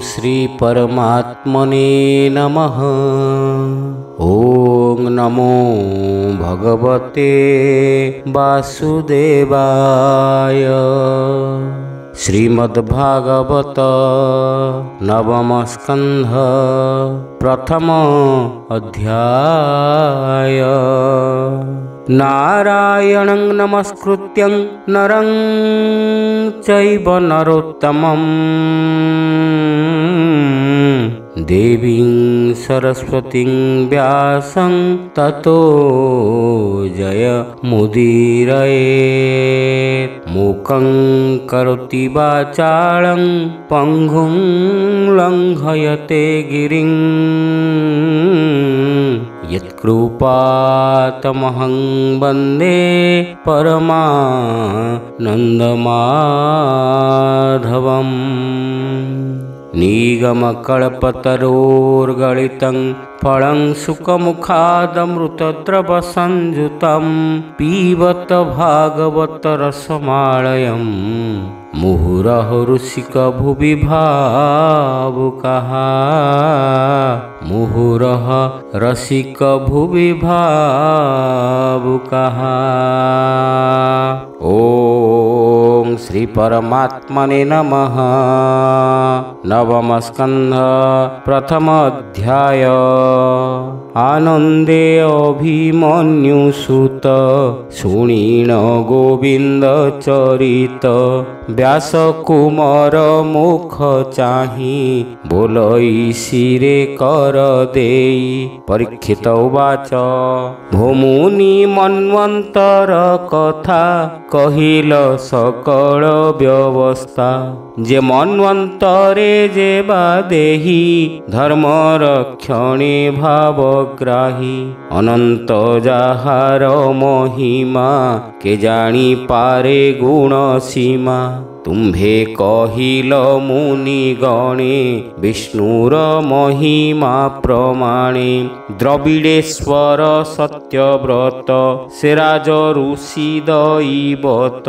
श्री परमात्मने नमः। ओम नमो भगवते वासुदेवाय। श्रीमद्भागवत नवम स्कंध प्रथम अध्याय। नारायणं नमस्कृत्यं नरं चैव नरोत्तमं देवीं सरस्वतीं व्यासं ततो जयमुदीरयेत्। मूकं करोति वाचालं पङ्गुं लङ्घयते गिरिं यत्कृपातमहं वन्दे परमानन्दमाधवम्। निगमकल्पतरोर्गलितं फलं सुखमुखादमृतद्रवसंयुतं पिबत भागवतरसमालयं मुहुरहो ऋषिको भुवि भावुकाः। मुहुरः रसिको भुवि भावुकाः। ओम श्री परमात्मने नमः। नवम स्कंध प्रथम अध्याय। आनंदे अभिमन्युसुत शुणीन गोविंद चरित। व्यास कुमार मुख चाहि बोलई शिरे कर देई। परीक्षित उवाच भूमुनि मन्वंतर कथा कहिल सकल व्यवस्था। जे मन्वंतरे जे बादेही धर्म रक्षणे भावग्राही। अनंत जाहार महिमा के जानी पारे गुण सीमा। तुम्भे कहिल मुनि गणे विष्णुर महिमा प्रमाणे। द्रविड़ेश्वर सत्यव्रत सेराज ऋषि दैवत।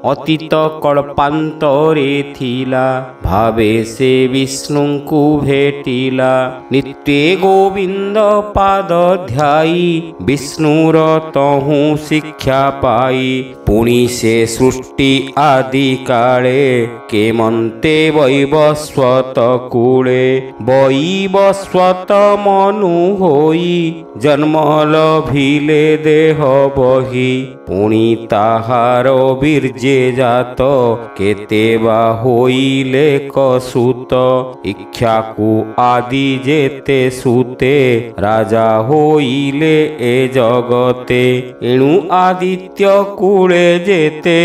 अतीत कल्पांतरे थिला भावे से विष्णु को भेटिला। नित्य गोविंद पाद ध्याई विष्णुर तहु शिक्षा पाई। पुणी से सृष्टि आदि काले केमंते वैवस्वत कूले। वैवस्वत मनु होई जन्म लभिले देह बही। पुणी ताहार बीर्जे जात केते बा होइले कसुत। इक्ष्वाकु आदि जेते सुते राजा होइले ए जगते। एणु आदित्य कूले जेते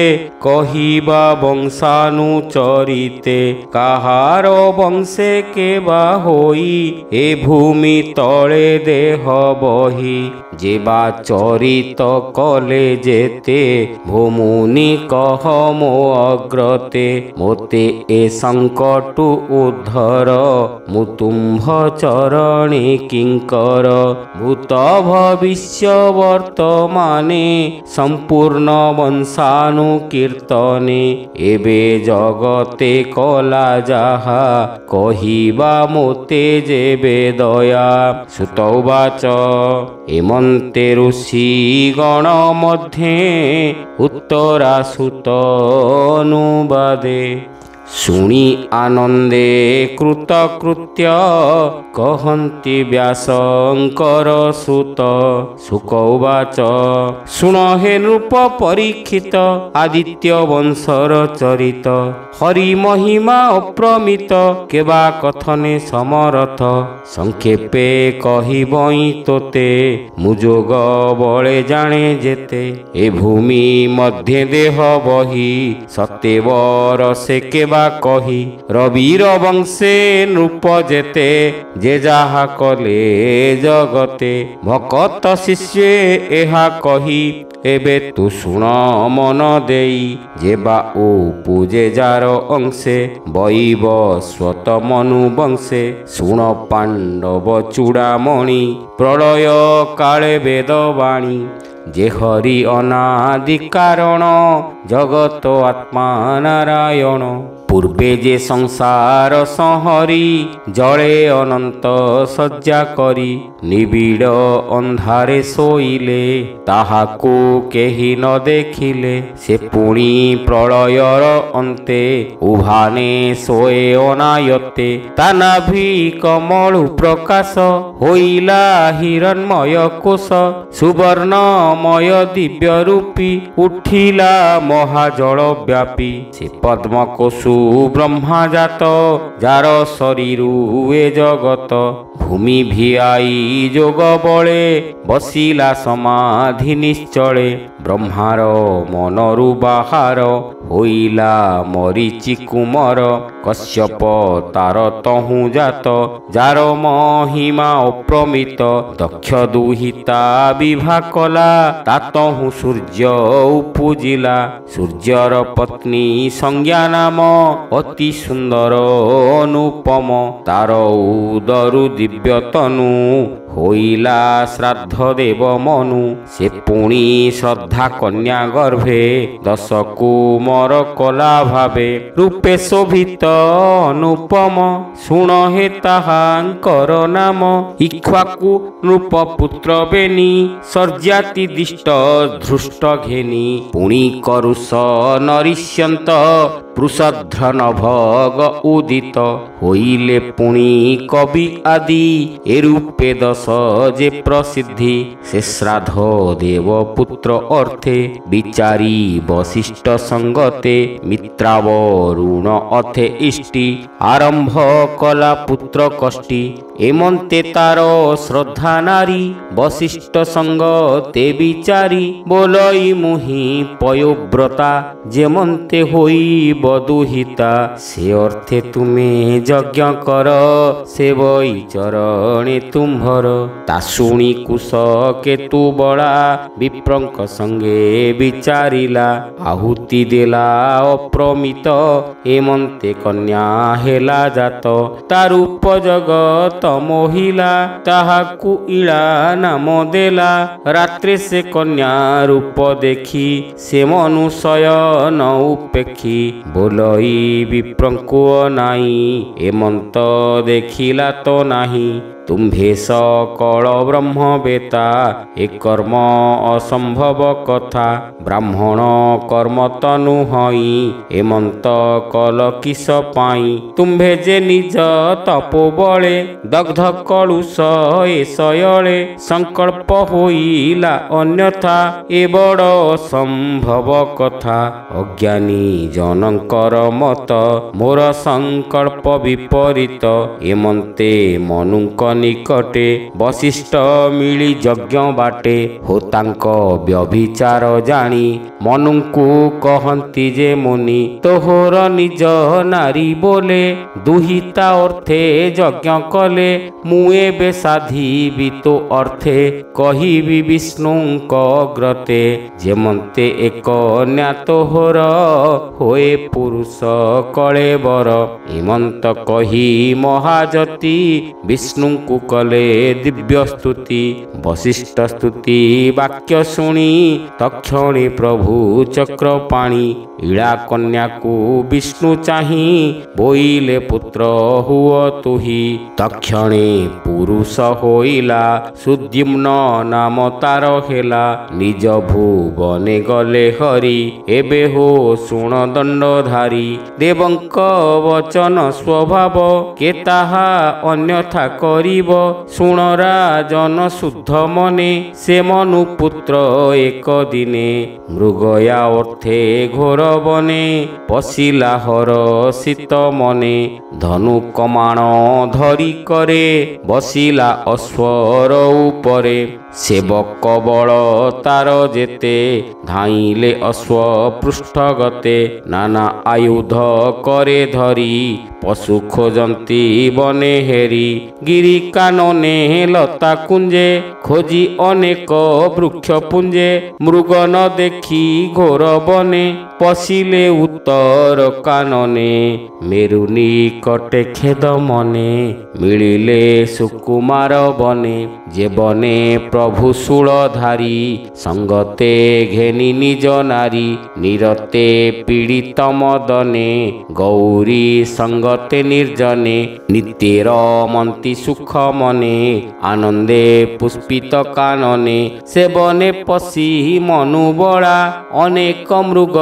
कहिबा वंशानुचरिते। काहार वंशे केबा होई ए भूमि तले देह बही। जेबा चरित कले जेते भूमुनि कह मो अग्रते। मोते ए संकट उद्धर मुतुंभ चरणे किंकर। भूत भविष्य वर्तमाने संपूर्ण वंशानुकीर्तने। एबे जगते कला जाहा कहिबा मोते जेबे दया। सुत उवाच एमंते ऋषि गण मध्ये उत्तरा सुत अनुवादे। शुणी आनंदे कृतकृत्य कहन्ति व्यासंकर सुत। शुक उवाच शुण हे नृप परीक्षित आदित्य वंशर चरित। हरि महिमा अप्रमित केबा कथने समरथ। संक्षेपे कहिबई तोते मुजोग बळे जाने जेते। ए भूमि मध्य देह बही सत्यवर से केबा कही। रवीर वंशे नृप जेते जे जाहा कले जगते। भकत शिष्य एहा कही एबे तु शुण मन देई। जेबा ओ पूजे जार अंशे वैवस्वत मनु वंशे। शुण पांडव चूड़ामणि प्रलय काले वेदवाणी। जे हरि अनादि कारण जगत आत्मा नारायण। ପୂର୍ବେ ଯେ ସଂସାର ସଂହରି ଜଳେ ଅନନ୍ତ ଶଯ୍ୟା କରି ନିବିଡ଼ ଅନ୍ଧାରେ ଶୋଇଲେ ତାହାକୁ କେହି ନ ଦେଖିଲେ ସେ ପୁଣି ପ୍ରଳୟର ଅନ୍ତେ ଉଭାନେ ଶୋଏ ଅନାୟତେ ତା ନାଭି କମଳୁ ପ୍ରକାଶ ହୋଇଲା ହିରଣ୍ମୟ କୋଶ ସୁବର୍ଣ୍ଣମୟ ଦିବ୍ୟ ରୂପୀ ଉଠିଲା ମହାଜଳ ବ୍ୟାପୀ ସେ ପଦ୍ମକୋଷୁ ବ୍ରହ୍ମା ଜାତ ଯାର ଶରୀରୁ ଏ ଜଗତ ଭୂମି ଭିଆଇ ଯୋଗ ବଳେ ବସିଲା ସମାଧି ନିଶ୍ଚଳେ ବ୍ରହ୍ମାର ମନରୁ ବାହାର ହୋଇଲା ମରିଚି କୁମର କଶ୍ୟପ ତାର ତହୁଁ ଜାତ ଯାର ମହିମା ଅପ୍ରମିତ ଦକ୍ଷ ଦୁହିତା ବିଭା କଲା ତା ତହୁଁ ସୂର୍ଯ୍ୟ ଉପୁଜିଲା ସୂର୍ଯ୍ୟର ପତ୍ନୀ ସଂଜ୍ଞା ନାମ ଅତି ସୁନ୍ଦର ଅନୁପମ ତାର ଉଦରୁ ଦିବ୍ୟତନୁ ହୋଇଲା ଶ୍ରାଦ୍ଧ ଦେବ ମନୁ ସେ ପୁଣି ଶ୍ରଦ୍ଧା କନ୍ୟା ଗର୍ଭେ ଦଶ କୁମର କଲା ଭାବେ ରୂପେ ଶୋଭିତ ଅନୁପମ ଶୁଣ ହେ ତାହାଙ୍କର ନାମ ଇକ୍ଷ୍ୱାକୁ ନୃପପୁତ୍ର ବେନି ସର୍ଯାତି ଦିଷ୍ଟ ଧୃଷ୍ଟ ଘେନି ପୁଣି କରୁଷ ନରିଷ୍ୟନ୍ତ ପୃଷଧ୍ରନଭଗ ଉଦିତ ହୋଇଲେ ପୁଣି କବି ଆଦି ଏ ରୂପେ ଦଶ ଯେ ପ୍ରସିଦ୍ଧି ସେ ଶ୍ରାଦ୍ଧ ଦେବ ପୁତ୍ର ଅର୍ଥେ ବିଚାରି ବଶିଷ୍ଠ ସଙ୍ଗତେ ମିତ୍ରାବରୁଣ ଅଥେ ଇଷ୍ଟି ଆରମ୍ଭ କଲା ପୁତ୍ର କଷ୍ଟି ଏମନ୍ତେ ତାର ଶ୍ରଦ୍ଧା ନାରୀ ବଶିଷ୍ଠ ସଙ୍ଗତେ ବିଚାରି ବୋଲଇ ମୁହିଁ ପୟୋବ୍ରତା ଯେମନ୍ତେ ହୋଇ ବଦୁହିତା ସେ ଅର୍ଥେ ତୁମେ ଯଜ୍ଞ କର ସେ ବଇ ଚରଣେ ତୁମ୍ଭର ତା ଶୁଣି କୁଶ କେତୁ ବଳା ବିପ୍ରଙ୍କ ସଙ୍ଗେ ବିଚାରିଲା ଆହୁତି ଦେଲା ଅପ୍ରମିତ ଏମନ୍ତେ କନ୍ୟା ହେଲା ଜାତ ତା ରୂପ ଜଗତ ମୋହିଲା ତାହାକୁ ଇଳା ନାମ ଦେଲା ରାତ୍ରେ ସେ କନ୍ୟା ରୂପ ଦେଖି ସେ ମନୁଶୟନ ଉପେକ୍ଷୀ ବୋଲଇ ବିପ୍ରଙ୍କୁ ଅନାଇ ଏମନ୍ତ ଦେଖିଲା ତ ନାହିଁ ତୁମ୍ଭେ ସକଳ ବ୍ରହ୍ମ ବେତା ଏ କର୍ମ ଅସମ୍ଭବ କଥା ବ୍ରାହ୍ମଣ କର୍ମ ତନୁ ହଇ ଏମନ୍ତ କଲ କିସ ପାଇଁ ତୁମ୍ଭେ ଯେ ନିଜ ତପୋ ବଳେ ଦଗ୍ଧ କଳୁଷ ଏ ଶୟଳେ ସଂକଳ୍ପ ହୋଇଲା ଅନ୍ୟଥା ଏ ବଡ଼ ଅସମ୍ଭବ କଥା ଅଜ୍ଞାନୀ ଜନଙ୍କର ମତ ମୋର ସଂକଳ୍ପ ବିପରୀତ ଏମନ୍ତେ ମନୁଙ୍କ ନିକଟେ ବଶିଷ୍ଠ ମିଳି ଯଜ୍ଞ ବାଟେ ହୋ ତାଙ୍କ ବ୍ୟଭିଚାର ଜାଣି ମନୁଙ୍କୁ କହନ୍ତି ଯେ ମୁନି ତୋହର ନିଜ ନାରୀ ବୋଲେ ଦୁହିତା ଅର୍ଥେ ଯଜ୍ଞ କଲେ ମୁଁ ଏବେ ସାଧିବି ତୋ ଅର୍ଥେ କହିବି ବିଷ୍ଣୁଙ୍କ ଗ୍ରତେ ଯେମନ୍ତେ ଏକ କନ୍ୟା ତୋହର ହୋଏ ପୁରୁଷ କଳେବର ଏମନ୍ତ କହି ମହାଜତି ବିଷ୍ଣୁଙ୍କୁ କଲେ ଦିବ୍ୟ ସ୍ତୁତି ବଶିଷ୍ଠ ସ୍ତୁତି ବାକ୍ୟ ଶୁଣି ତକ୍ଷଣେ ପ୍ରଭୁ ଚକ୍ର ପାଣି ଇଳା କନ୍ୟାକୁ ବିଷ୍ଣୁ ଚାହିଁ ବୋଇଲେ ପୁତ୍ର ହୁଅ ତୁହି ତକ୍ଷଣେ ପୁରୁଷ ହୋଇଲା ସୁଦ୍ୟୁମ୍ନ ନାମ ତାର ହେଲା ନିଜ ଭୁବନେ ଗଲେ ହରି ଏବେ ହୋ ଶୁଣ ଦଣ୍ଡଧାରୀ ଦେବଙ୍କ ବଚନ ସ୍ୱଭାବ କେ ତାହା ଅନ୍ୟଥା କରିବ ଶୁଣ ରାଜନ ଶୁଦ୍ଧ ମନେ ସେ ମନୁ ପୁତ୍ର ଏକ ଦିନେ ମୃଗୟା ଅର୍ଥେ ଘୋର ବନେ ପଶିଲା ହର ଶୀତ ମନେ ଧନୁ କମାଣ ଧରି କରେ ବସିଲା ଅଶ୍ୱର ଉପରେ ସେବକ ବଳ ତାର ଯେତେ ଧାଇଁଲେ ଅଶ୍ୱ ପୃଷ୍ଠଗତେ ନାନା ଆୟୁଧ କରେ ଧରି ପଶୁ ଖୋଜନ୍ତି ବନେ ହେରି ଗିରି କାନନେ ଲତା କୁଞ୍ଜେ ଖୋଜି ଅନେକ ବୃକ୍ଷ ପୁଞ୍ଜେ ମୃଗ ନ ଦେଖି ଘୋର ବନେ ପଶିଲେ ଉତ୍ତର କାନନେ ମେରୁ ନିକଟେ ଖେଦ ମନେ ମିଳିଲେ ସୁକୁମାର ବନେ ଯେ ବନେ ଭୂଷୂଳଧାରୀ ସଙ୍ଗତେ ଘେନି ନିଜ ନାରୀ ନିରତେ ପୀଡ଼ିତ ମଦନେ ଗୌରୀ ସଙ୍ଗତେ ନିର୍ଜନେ ନିତ୍ୟେ ରମନ୍ତି ସୁଖ ମନେ ଆନନ୍ଦେ ପୁଷ୍ପିତ କାନନେ ସେବନେ ପଶି ମନୁବଳା ଅନେକ ମୃଗ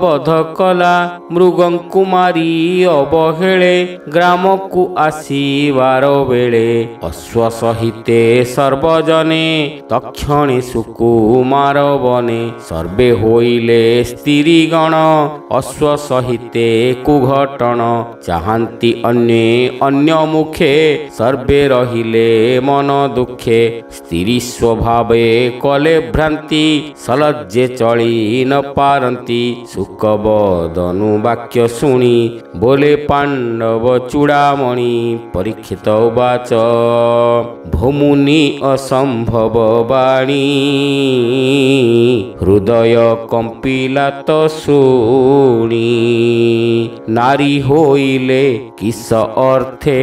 ବଧ କଲା ମୃଗଙ୍କୁ ମାରି ଅବହେଳେ ଗ୍ରାମକୁ ଆସିବାର ବେଳେ ଅଶ୍ୱ ସହିତେ ସର୍ବଜନେ ତକ୍ଷଣେ ସୁକୁମାର ବନେ ସର୍ବେ ହୋଇଲେ ସ୍ତ୍ରୀଗଣ ଅଶ୍ୱ ସହିତେ କୁଘଟଣ ଚାହାନ୍ତି ଅନ୍ୟେ ଅନ୍ୟ ମୁଖେ ସର୍ବେ ରହିଲେ ମନ ଦୁଃଖେ ସ୍ତ୍ରୀ ସ୍ୱଭାବେ କଲେ ଭ୍ରାନ୍ତି ସଲଜ୍ଜେ ଚଳି ନ ପାରନ୍ତି ଶୁକବଦନୁ ବାକ୍ୟ ଶୁଣି ବୋଲେ ପାଣ୍ଡବ ଚୂଡ଼ାମଣି ପରୀକ୍ଷିତ ଉବାଚ ଭୌମୁନି ଅସମ୍ଭବ ବାଣୀ ହୃଦୟ କମ୍ପିଲା ତ ଶୁଣି ନାରୀ ହୋଇଲେ କିସ ଅର୍ଥେ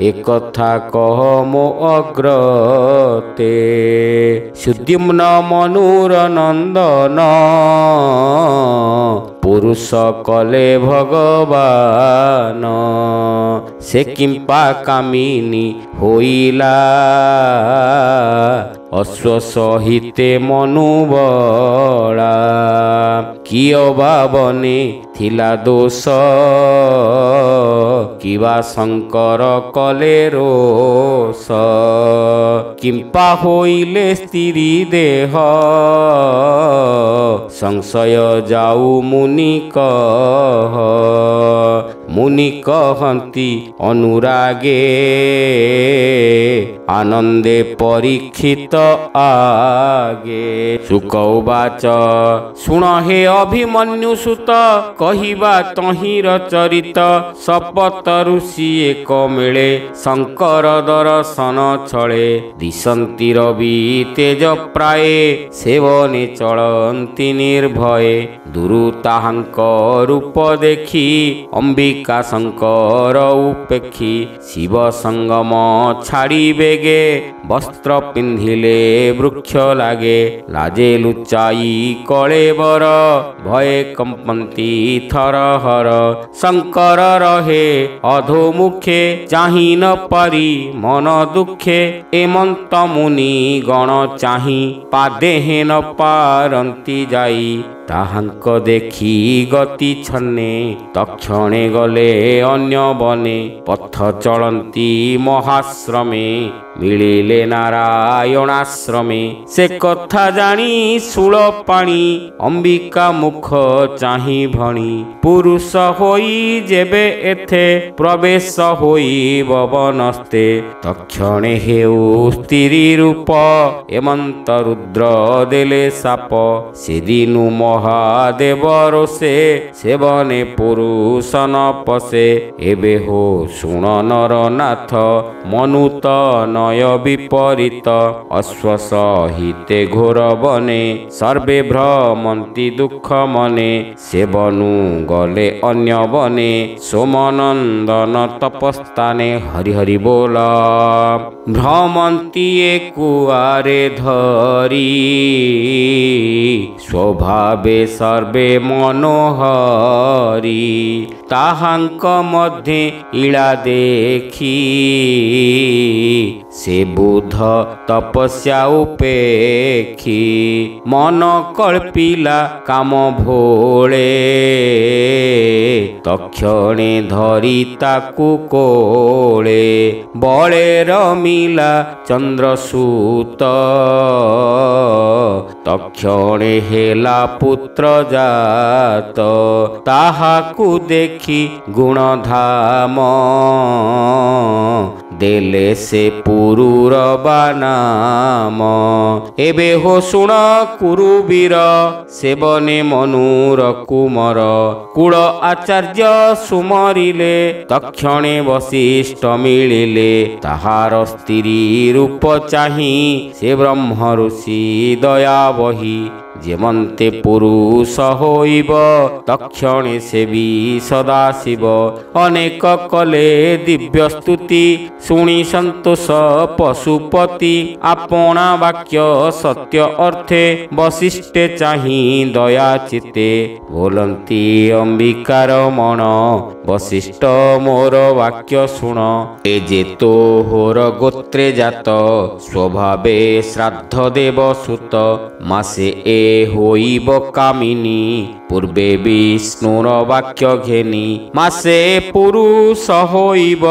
একথা কহ মো অগ্রতে সুদ্যুম্ন মনুর নন্দন পুরুষ কলে ভগবান সে কিম্পা কামিনী হইলা অশ্ব সহিতে মনুবলা কিয় বাবনে থিলা দোষ কিবা শঙ্কর কলে রোষ কিম্পা হইলে স্ত্রী দেহ সংশয় যাও মুনি কহ মুনি কহନ୍ତି অনুরাগে আনন্দে পরীক্ষিত আগে শুক উবাচ শুণ হে অভিমন্যু সুত কহিবা তহির চরিত শপথ ঋষি এক মিଳେ শঙ্কর দর্শন ছଳେ দিশନ୍ତି রবি তেজ প্রায়ে সেবনে চলନ୍ତି নির্ভয়ে দুরু তাহাঙ্ক রূপ দেখি অম্বিকা শঙ্কর উপেক্ষী শিব সঙ্গম ছাড়ি বেগে বস্ত্র পিন্ধিলে বৃক্ষ লাগে লাজে লুচাই কলেবর ভয়ে কম্পন্তি থর হর শঙ্কর রহে অধোমুখে চাহি ন পারি মন দুঃখে এমন্ত মুনি গণ চাহি পাদে হেন পারନ୍ତି যাই তাহাঙ্ক দেখি গতি ছন্নে তক্ষণে গলে অন্য বনে পথ চলନ୍ତି মহাশ্রমে মিলিলে নারায়ণাশ্রমে সে কথা জানি শূল পাণি অম্বিকা মুখ চাহি ভণি পুরুষ হই যেবে এথে প্রবেশ হইব বনস্তে তক্ষণে হেউ স্ত্রী রূপ এমন্ত রুদ্র দেলে সাপ সেদিনু মহাদেব রোষে সেবনে পুরুষ ন পশে এবে হো শুণ নরনাথ মনুত নয় বিপরীত অশ্ব সহিতে ঘোর বনে সর্বে ভ্রমন্তি দুঃখ মনে সেবনু গলে অন্য বনে সোমনন্দন তপস্থানে হরি হরি বল ভ্রমন্তি কুয়ারে ধরি স্বভাবে সর্বে মনোহরি তাহাঙ্ক মধ্যে ইলা দেখি সে বুধ তপস্যা উপেক্ষী মন কল্পিলা কাম ভোলে তক্ষণে ধরি তাকু কোলে বলে রমিলা চন্দ্রসূত তক্ষণে হেলা পুত্র জাত তাহাকু দেখি গুণধাম দেলে সে পুরুর বানাম এবে হো শুণ কুরুবীর সেবনে মনুর কুমর কুল আচার্য সুমরিলে তক্ষণে বশিষ্ঠ মিলিলে তাহার স্ত্রী রূপ চাহি সে ব্রহ্ম ঋষি দয়া বহি ଯେମନ୍ତେ ପୁରୁଷ ହୋଇବ ତକ୍ଷଣେ ସେବି ସଦାଶିବ। ଅନେକ କଲେ ଦିବ୍ୟ ସ୍ତୁତି ଶୁଣି ସନ୍ତୋଷ ପଶୁପତି। ଆପଣା ବାକ୍ୟ ସତ୍ୟ ଅର୍ଥେ ବଶିଷ୍ଠେ ଚାହିଁ ଦୟା ଚିତେ। ବୋଲନ୍ତି ଅମ୍ବିକାର ମଣ ବଶିଷ୍ଠ ମୋର ବାକ୍ୟ ଶୁଣ। ଏ ଯେ ତୋହର ଗୋତ୍ରେ ଜାତ ସ୍ୱଭାବେ ଶ୍ରାଦ୍ଧ ଦେବ ସୁତ। ମାସେ ଏ ହୋଇବ କାମିନୀ ପୂର୍ବେ ବିଷ୍ଣୁର ବାକ୍ୟ ଘେନି। ମାସେ ପୁରୁଷ ହୋଇବ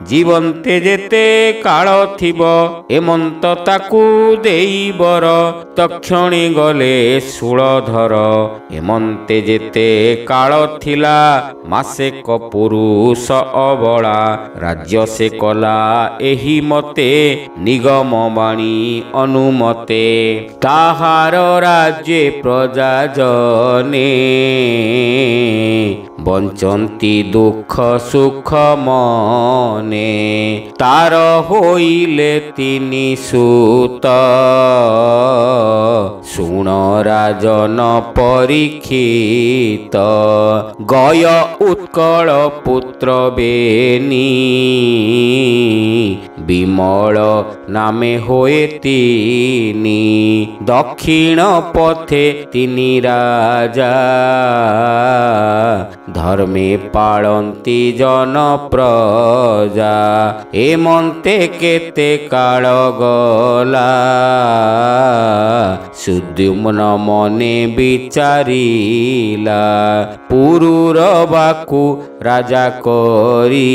ଜୀବନ୍ତେ ଯେତେ କାଳ ଥିବ। ଏମନ୍ତ ତାକୁ ଦେଇବର ତକ୍ଷଣେ ଗଲେ ଶୂଳଧର। ଏମନ୍ତେ ଯେତେ କାଳ ଥିଲା ମାସେକ ପୁରୁଷ ଅବଳା। ରାଜ୍ୟ ସେ କଲା ଏହି ମତେ ନିଗମ ବାଣୀ ଅନୁମତେ। ତାହାର ରାଜ୍ୟ ପ୍ରଜା ଜନେ ବଞ୍ଚନ୍ତି ଦୁଃଖ ସୁଖ ମନେ। ତାର ହୋଇଲେ ତିନି ସୁତ ଶୁଣ ରାଜନ ପରୀକ୍ଷିତ। ଗୟ ଉତ୍କଳ ପୁତ୍ର ବେନି ବିମଳ ନାମେ ହୋଏ ତିନି। ଦକ୍ଷିଣ ପଥେ ତିନି ରାଜା ଧର୍ମେ ପାଳନ୍ତି ଜନ ପ୍ରଜା। ଏମନ୍ତେ କେତେ କାଳ ଗଲା ସୁଦ୍ୟୁମ୍ନ ମନେ ବିଚାରିଲା। ପୁରୁରବାକୁ ରାଜା କରି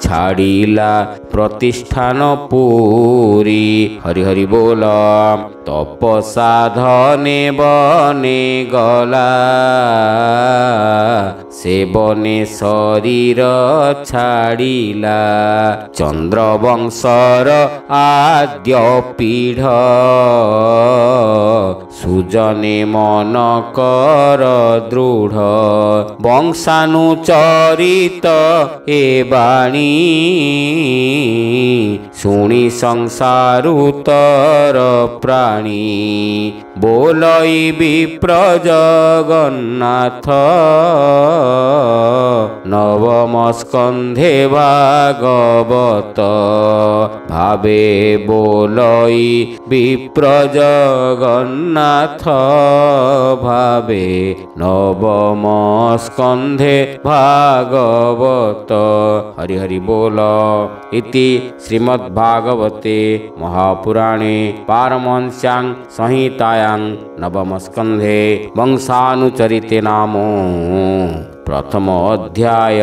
ଛାଡ଼ିଲା ପ୍ରତିଷ୍ଠାନ ପୁରୀ। ହରି ହରି ବୋଲ। ତପସାଧନେ ବନେ ଗଲା ସେ ବନେ ଶରୀର ଛାଡ଼ିଲା। ଚନ୍ଦ୍ରବଂଶର ଆଦ୍ୟ ପିଢ଼ ସୁଜନେ ମନ କର ଦୃଢ଼। ବଂଶାନୁଚରିତ ଏ ବାଣୀ ଶୁଣି ସଂସାରୁତର ପ୍ରାଣୀ। ବୋଲଇ ବିପ୍ର ଜଗନ୍ନାଥ ନବମ ସ୍କନ୍ଧେ ଭାଗବତ। ଭାବେ ବୋଲଇ ବିପ୍ର ଜଗନ୍ନାଥ ଭାବେ ନବମ ସ୍କନ୍ଧେ ଭାଗବତ। ହରି ହରି ବୋଲ। ଇତି ଶ୍ରୀମଦ୍ଭାଗବତେ ମହାପୁରାଣେ ପାରମହଂସ୍ୟାଂ ସଂହିତାୟାଂ ନବମ ସ୍କନ୍ଧେ ବଂଶାନୁଚରିତେ ନାମ ପ୍ରଥମ ଅଧ୍ୟାୟ।